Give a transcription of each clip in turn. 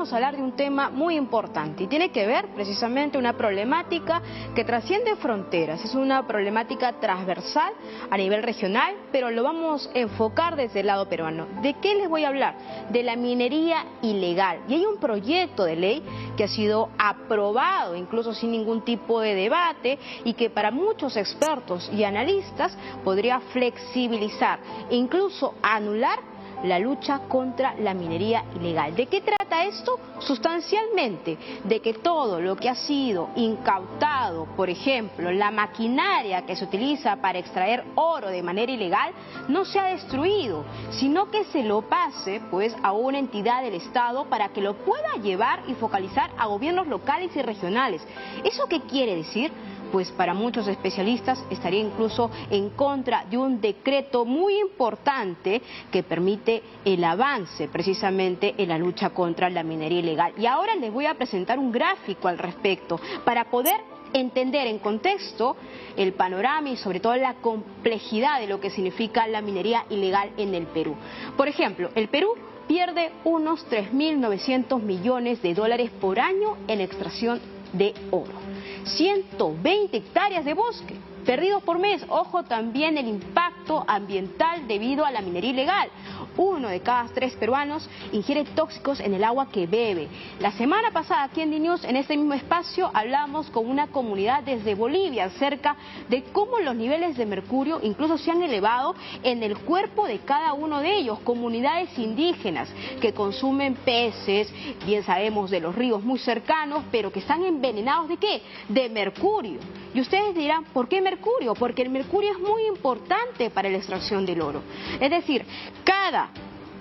vamos a hablar de un tema muy importante y tiene que ver precisamente una problemática que trasciende fronteras. Es una problemática transversal a nivel regional, pero lo vamos a enfocar desde el lado peruano. ¿De qué les voy a hablar? De la minería ilegal. Y hay un proyecto de ley que ha sido aprobado, incluso sin ningún tipo de debate, y que para muchos expertos y analistas podría flexibilizar e incluso anular la lucha contra la minería ilegal. ¿De qué trata esto? Sustancialmente, de que todo lo que ha sido incautado, por ejemplo, la maquinaria que se utiliza para extraer oro de manera ilegal, no sea destruido, sino que se lo pase pues a una entidad del Estado para que lo pueda llevar y focalizar a gobiernos locales y regionales. ¿Eso qué quiere decir? Pues para muchos especialistas estaría incluso en contra de un decreto muy importante que permite el avance precisamente en la lucha contra la minería ilegal. Y ahora les voy a presentar un gráfico al respecto para poder entender en contexto el panorama y sobre todo la complejidad de lo que significa la minería ilegal en el Perú. Por ejemplo, el Perú pierde unos 3.900 millones de dólares por año en extracción de oro. 120 hectáreas de bosque perdidos por mes. Ojo también el impacto ambiental debido a la minería ilegal. 1 de cada 3 peruanos ingiere tóxicos en el agua que bebe. La semana pasada aquí en DNews, en este mismo espacio, hablamos con una comunidad desde Bolivia acerca de cómo los niveles de mercurio incluso se han elevado en el cuerpo de cada uno de ellos. Comunidades indígenas que consumen peces, bien sabemos de los ríos muy cercanos, pero que están envenenados ¿de qué? De mercurio. Y ustedes dirán, ¿por qué mercurio? Porque el mercurio es muy importante para la extracción del oro. Es decir,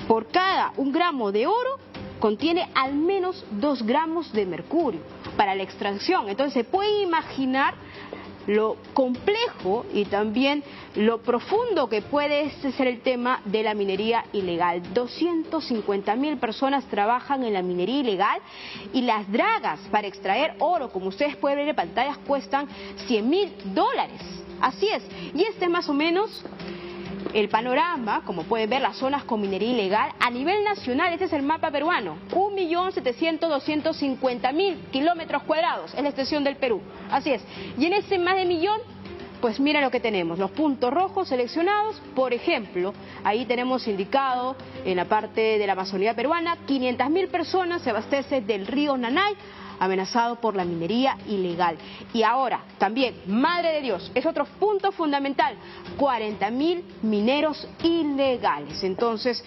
por cada 1 gramo de oro contiene al menos 2 gramos de mercurio para la extracción. Entonces se puede imaginar lo complejo y también lo profundo que puede ser el tema de la minería ilegal. 250.000 personas trabajan en la minería ilegal y las dragas para extraer oro, como ustedes pueden ver en pantallas, cuestan $100.000. Así es, y este es más o menos el panorama, como pueden ver, las zonas con minería ilegal a nivel nacional. Este es el mapa peruano, 1.700.250.000 kilómetros cuadrados es la extensión del Perú, así es, y en ese más de millón, pues mira lo que tenemos, los puntos rojos seleccionados. Por ejemplo, ahí tenemos indicado en la parte de la Amazonía peruana, 500.000 personas se abastecen del río Nanay, amenazado por la minería ilegal. Y ahora, también, Madre de Dios, es otro punto fundamental, 40.000 mineros ilegales. Entonces,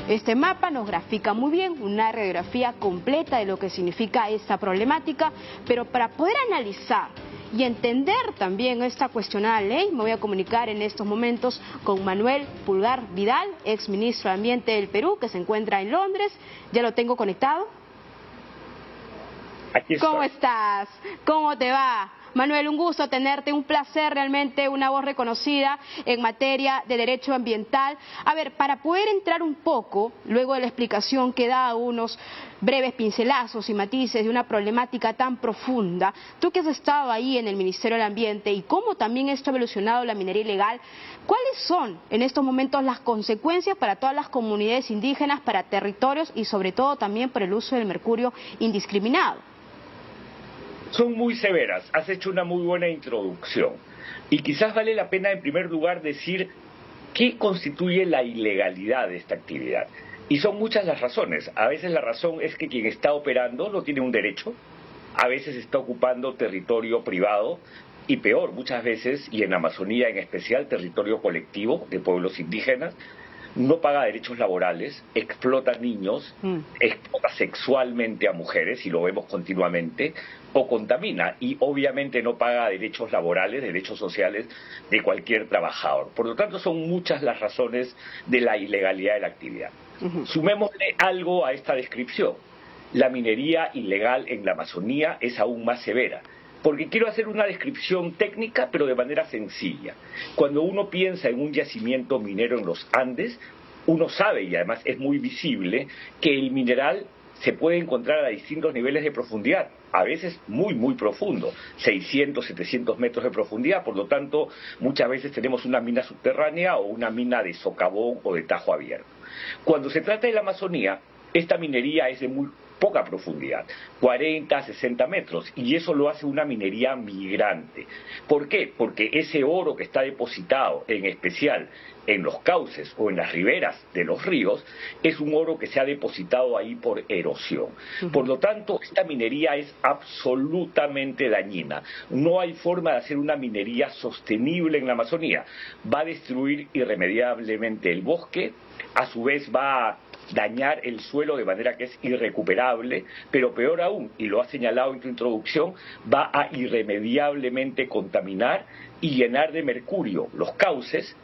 este mapa nos grafica muy bien una radiografía completa de lo que significa esta problemática, pero para poder analizar y entender también esta cuestionada ley, me voy a comunicar en estos momentos con Manuel Pulgar Vidal, ex ministro de Ambiente del Perú, que se encuentra en Londres. Ya lo tengo conectado. ¿Cómo estás? ¿Cómo te va? Manuel, un gusto tenerte, un placer realmente, una voz reconocida en materia de derecho ambiental. A ver, para poder entrar un poco, luego de la explicación que da unos breves pincelazos y matices de una problemática tan profunda, tú que has estado ahí en el Ministerio del Ambiente y cómo también esto ha evolucionado la minería ilegal, ¿cuáles son en estos momentos las consecuencias para todas las comunidades indígenas, para territorios y sobre todo también por el uso del mercurio indiscriminado? Son muy severas, has hecho una muy buena introducción y quizás vale la pena en primer lugar decir qué constituye la ilegalidad de esta actividad. Y son muchas las razones. A veces la razón es que quien está operando no tiene un derecho, a veces está ocupando territorio privado y peor, muchas veces, y en Amazonía en especial, territorio colectivo de pueblos indígenas. No paga derechos laborales, explota niños, explota sexualmente a mujeres, y lo vemos continuamente, o contamina, y obviamente no paga derechos laborales, derechos sociales de cualquier trabajador. Por lo tanto, son muchas las razones de la ilegalidad de la actividad. Sumémosle algo a esta descripción. La minería ilegal en la Amazonía es aún más severa. Porque quiero hacer una descripción técnica, pero de manera sencilla. Cuando uno piensa en un yacimiento minero en los Andes, uno sabe, y además es muy visible, que el mineral se puede encontrar a distintos niveles de profundidad, a veces muy, muy profundo, 600, 700 metros de profundidad. Por lo tanto, muchas veces tenemos una mina subterránea o una mina de socavón o de tajo abierto. Cuando se trata de la Amazonía, esta minería es de muy poca profundidad, 40, 60 metros, y eso lo hace una minería migrante. ¿Por qué? Porque ese oro que está depositado, en especial en los cauces o en las riberas de los ríos, es un oro que se ha depositado ahí por erosión. Por lo tanto, esta minería es absolutamente dañina. No hay forma de hacer una minería sostenible en la Amazonía. Va a destruir irremediablemente el bosque, a su vez va a dañar el suelo de manera que es irrecuperable, pero peor aún, y lo ha señalado en tu introducción, va a irremediablemente contaminar y llenar de mercurio los cauces,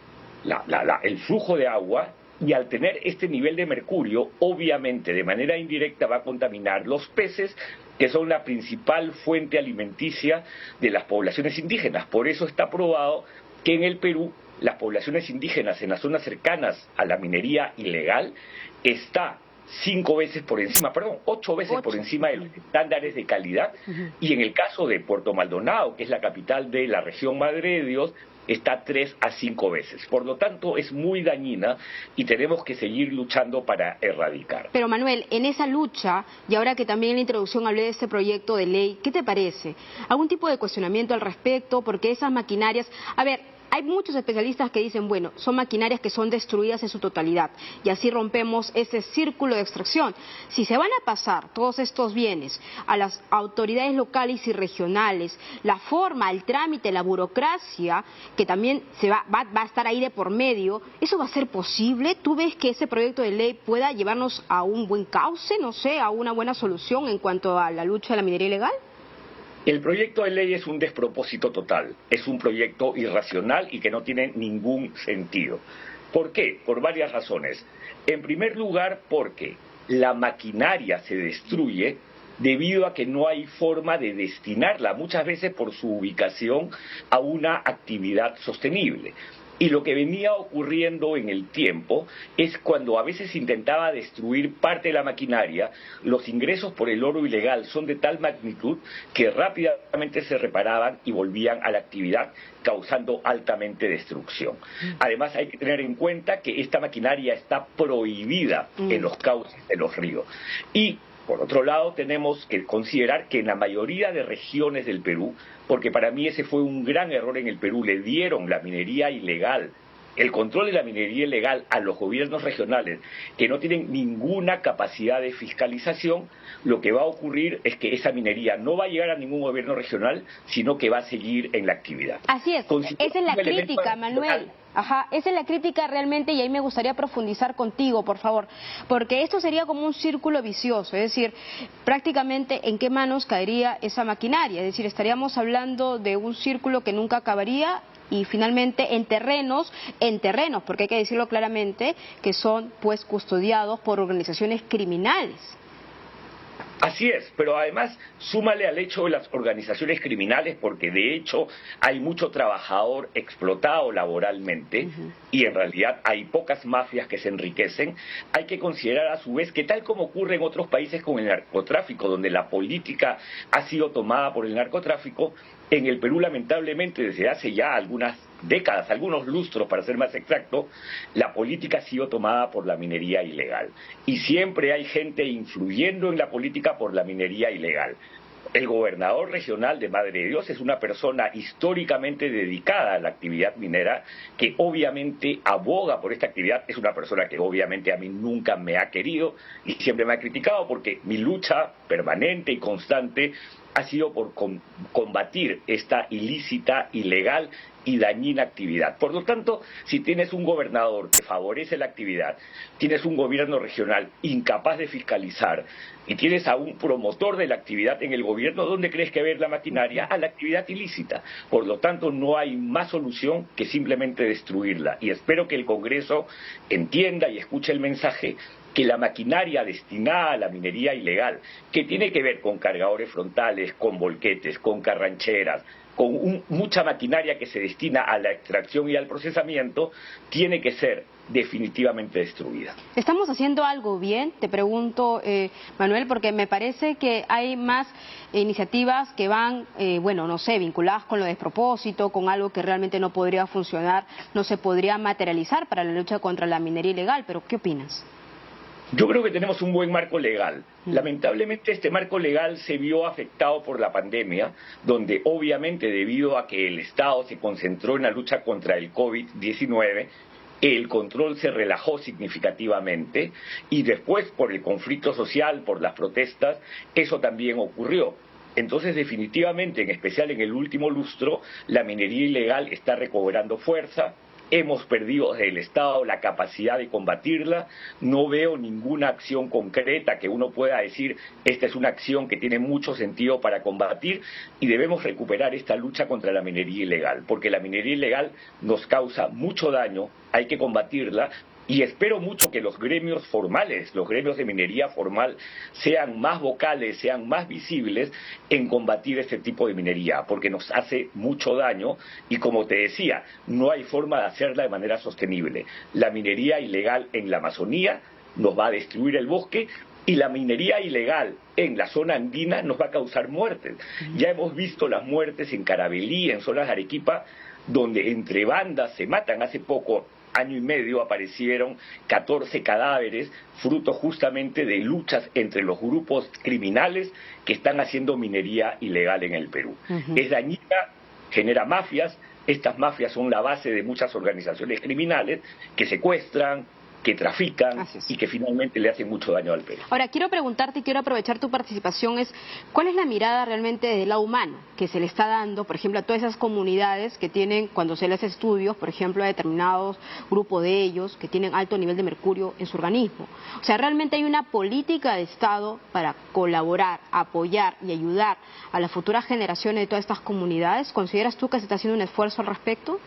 el flujo de agua, y al tener este nivel de mercurio, obviamente de manera indirecta va a contaminar los peces, que son la principal fuente alimenticia de las poblaciones indígenas. Por eso está probado que en el Perú las poblaciones indígenas en las zonas cercanas a la minería ilegal está 8 veces por encima de los estándares de calidad, y en el caso de Puerto Maldonado, que es la capital de la región Madre de Dios, está 3 a 5 veces. Por lo tanto, es muy dañina y tenemos que seguir luchando para erradicar. Pero Manuel, en esa lucha, y ahora que también en la introducción hablé de este proyecto de ley, ¿qué te parece? ¿Algún tipo de cuestionamiento al respecto? Porque esas maquinarias... A ver, hay muchos especialistas que dicen, bueno, son maquinarias que son destruidas en su totalidad y así rompemos ese círculo de extracción. Si se van a pasar todos estos bienes a las autoridades locales y regionales, la forma, el trámite, la burocracia, que también va a estar ahí de por medio, ¿eso va a ser posible? ¿Tú ves que ese proyecto de ley pueda llevarnos a un buen cauce, no sé, a una buena solución en cuanto a la lucha de la minería ilegal? El proyecto de ley es un despropósito total, es un proyecto irracional y que no tiene ningún sentido. ¿Por qué? Por varias razones. En primer lugar, porque la maquinaria se destruye debido a que no hay forma de destinarla, muchas veces por su ubicación, a una actividad sostenible. Y lo que venía ocurriendo en el tiempo es cuando a veces intentaba destruir parte de la maquinaria, los ingresos por el oro ilegal son de tal magnitud que rápidamente se reparaban y volvían a la actividad, causando altamente destrucción. Además, hay que tener en cuenta que esta maquinaria está prohibida en los cauces de los ríos. Y por otro lado, tenemos que considerar que en la mayoría de regiones del Perú, porque para mí ese fue un gran error en el Perú, le dieron la minería ilegal, el control de la minería ilegal a los gobiernos regionales que no tienen ninguna capacidad de fiscalización. Lo que va a ocurrir es que esa minería no va a llegar a ningún gobierno regional, sino que va a seguir en la actividad. Así es, esa es la crítica, Manuel. Ajá, esa es la crítica realmente, y ahí me gustaría profundizar contigo, por favor, porque esto sería como un círculo vicioso, es decir, prácticamente en qué manos caería esa maquinaria, es decir, estaríamos hablando de un círculo que nunca acabaría y finalmente en terrenos, porque hay que decirlo claramente, que son pues custodiados por organizaciones criminales. Así es, pero además súmale al hecho de las organizaciones criminales, porque de hecho hay mucho trabajador explotado laboralmente y en realidad hay pocas mafias que se enriquecen. Hay que considerar a su vez que tal como ocurre en otros países con el narcotráfico, donde la política ha sido tomada por el narcotráfico, en el Perú lamentablemente desde hace ya algunas décadas, algunos lustros para ser más exacto, la política ha sido tomada por la minería ilegal. Y siempre hay gente influyendo en la política por la minería ilegal. El gobernador regional de Madre de Dios es una persona históricamente dedicada a la actividad minera, que obviamente aboga por esta actividad. Es una persona que obviamente a mí nunca me ha querido y siempre me ha criticado, porque mi lucha permanente y constante ha sido por combatir esta ilícita, ilegal y dañina actividad. Por lo tanto, si tienes un gobernador que favorece la actividad, tienes un gobierno regional incapaz de fiscalizar y tienes a un promotor de la actividad en el gobierno, ¿dónde crees que va a ir la maquinaria? A la actividad ilícita. Por lo tanto, no hay más solución que simplemente destruirla. Y espero que el Congreso entienda y escuche el mensaje que la maquinaria destinada a la minería ilegal, que tiene que ver con cargadores frontales, con volquetes, con carrancheras, con mucha maquinaria que se destina a la extracción y al procesamiento, tiene que ser definitivamente destruida. ¿Estamos haciendo algo bien? Te pregunto, Manuel, porque me parece que hay más iniciativas que van, bueno, no sé, vinculadas con lo despropósito, con algo que realmente no podría funcionar, no se podría materializar para la lucha contra la minería ilegal, pero ¿qué opinas? Yo creo que tenemos un buen marco legal. Lamentablemente este marco legal se vio afectado por la pandemia, donde obviamente debido a que el Estado se concentró en la lucha contra el COVID-19, el control se relajó significativamente y después por el conflicto social, por las protestas, eso también ocurrió. Entonces, definitivamente, en especial en el último lustro, la minería ilegal está recobrando fuerza. Hemos perdido desde el Estado la capacidad de combatirla. No veo ninguna acción concreta que uno pueda decir, esta es una acción que tiene mucho sentido para combatir y debemos recuperar esta lucha contra la minería ilegal, porque la minería ilegal nos causa mucho daño, hay que combatirla. Y espero mucho que los gremios formales, los gremios de minería formal, sean más vocales, sean más visibles en combatir este tipo de minería, porque nos hace mucho daño y, como te decía, no hay forma de hacerla de manera sostenible. La minería ilegal en la Amazonía nos va a destruir el bosque y la minería ilegal en la zona andina nos va a causar muertes. Ya hemos visto las muertes en Carabelí, en zonas de Arequipa, donde entre bandas se matan. Hace poco, año y medio, aparecieron 14 cadáveres, fruto justamente de luchas entre los grupos criminales que están haciendo minería ilegal en el Perú. Es dañina, genera mafias. Estas mafias son la base de muchas organizaciones criminales que secuestran, que trafican y que finalmente le hacen mucho daño al Perú. Ahora, quiero preguntarte y quiero aprovechar tu participación, ¿cuál es la mirada realmente del lado humano que se le está dando, por ejemplo, a todas esas comunidades que tienen, cuando se les hace estudios, por ejemplo, a determinados grupos de ellos que tienen alto nivel de mercurio en su organismo? O sea, ¿realmente hay una política de Estado para colaborar, apoyar y ayudar a las futuras generaciones de todas estas comunidades? ¿Consideras tú que se está haciendo un esfuerzo al respecto?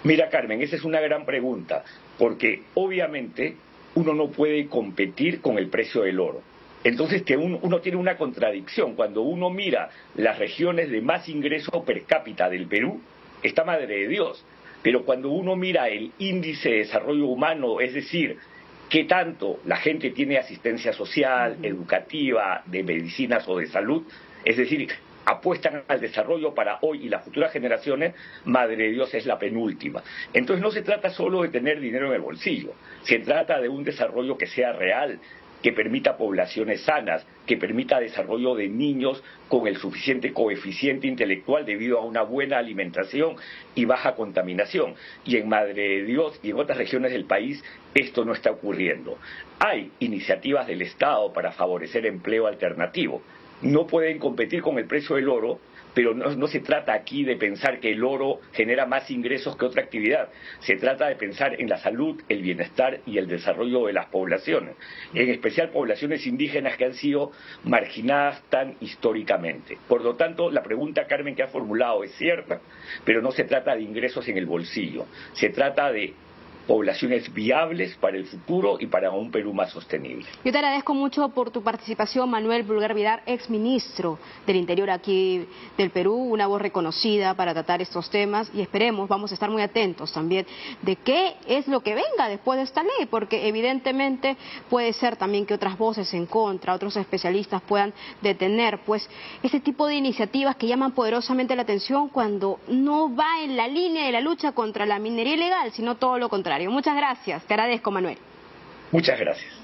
Mira, Carmen, esa es una gran pregunta, porque obviamente uno no puede competir con el precio del oro. Entonces uno tiene una contradicción. Cuando uno mira las regiones de más ingreso per cápita del Perú, está Madre de Dios. Pero cuando uno mira el índice de desarrollo humano, es decir, qué tanto la gente tiene asistencia social, educativa, de medicinas o de salud, es decir, apuestan al desarrollo para hoy y las futuras generaciones, Madre de Dios es la penúltima. Entonces no se trata solo de tener dinero en el bolsillo, se trata de un desarrollo que sea real, que permita poblaciones sanas, que permita desarrollo de niños con el suficiente coeficiente intelectual debido a una buena alimentación y baja contaminación. Y en Madre de Dios y en otras regiones del país esto no está ocurriendo. Hay iniciativas del Estado para favorecer empleo alternativo. No pueden competir con el precio del oro, pero no se trata aquí de pensar que el oro genera más ingresos que otra actividad. Se trata de pensar en la salud, el bienestar y el desarrollo de las poblaciones, en especial poblaciones indígenas que han sido marginadas tan históricamente. Por lo tanto, la pregunta, Carmen, que ha formulado es cierta, pero no se trata de ingresos en el bolsillo. Se trata de poblaciones viables para el futuro y para un Perú más sostenible. Yo te agradezco mucho por tu participación, Manuel Bulgar Vidal, exministro del Interior aquí del Perú, una voz reconocida para tratar estos temas, y esperemos, vamos a estar muy atentos también de qué es lo que venga después de esta ley, porque evidentemente puede ser también que otras voces en contra, otros especialistas puedan detener pues ese tipo de iniciativas que llaman poderosamente la atención cuando no va en la línea de la lucha contra la minería ilegal, sino todo lo contrario. Muchas gracias, te agradezco, Manuel. Muchas gracias.